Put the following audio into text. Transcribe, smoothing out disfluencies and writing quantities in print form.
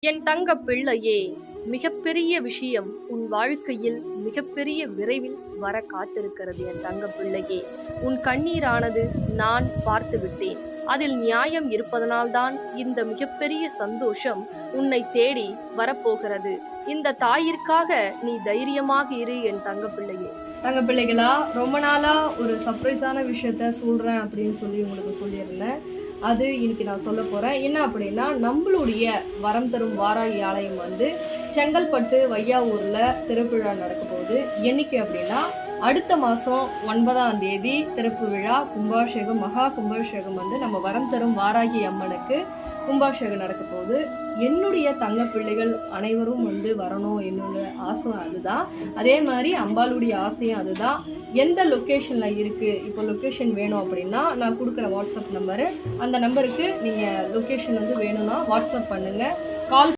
என் தங்க பிள்ளையே, மிகப்பெரிய விஷயம் உன் வாழ்க்கையில் மிகப்பெரிய விரைவில் வர காத்திருக்கிறது. என் தங்க பிள்ளையே, உன் கண்ணீரானது நான் பார்த்து விட்டேன். அதில் நியாயம் இருப்பதனால்தான் இந்த மிகப்பெரிய சந்தோஷம் உன்னை தேடி வரப்போகிறது. இந்த தாயிற்காக நீ தைரியமாக இரு என் தங்க பிள்ளையே. தங்க பிள்ளைகளா, ரொம்ப நாளா ஒரு சர்ப்ரைஸான விஷயத்த சொல்றேன் அப்படின்னு சொல்லி உங்களுக்கு சொல்லியிருந்தேன். அது இன்னைக்கு நான் சொல்ல போறேன். என்ன அப்படின்னா, நம்மளுடைய வரம் தரும் வாராகி ஆலயம் செங்கல்பட்டு வையாவூர்ல திருவிழா நடக்க போகுது. என்னைக்கு அப்படின்னா, அடுத்த மாதம் 9ஆம் தேதி திறப்பு விழா, கும்பாபிஷேகம், மகா கும்பாபிஷேகம் நம்ம வரம் தரும் வாராகி அம்மனுக்கு கும்பாபிஷேகம் நடக்க போகுது. என்னுடைய தங்க பிள்ளைகள் அனைவரும் வரணும், என்னோட ஆசை அதுதான். அதே மாதிரி அம்பாளுடைய ஆசையும் அதுதான். எந்த லொக்கேஷனில் இருக்குது, இப்போ லொக்கேஷன் வேணும் அப்படின்னா நான் கொடுக்குற வாட்ஸ்அப் நம்பரு, அந்த நம்பருக்கு நீங்கள் லொக்கேஷன் வேணும்னா வாட்ஸ்அப் பண்ணுங்கள். கால்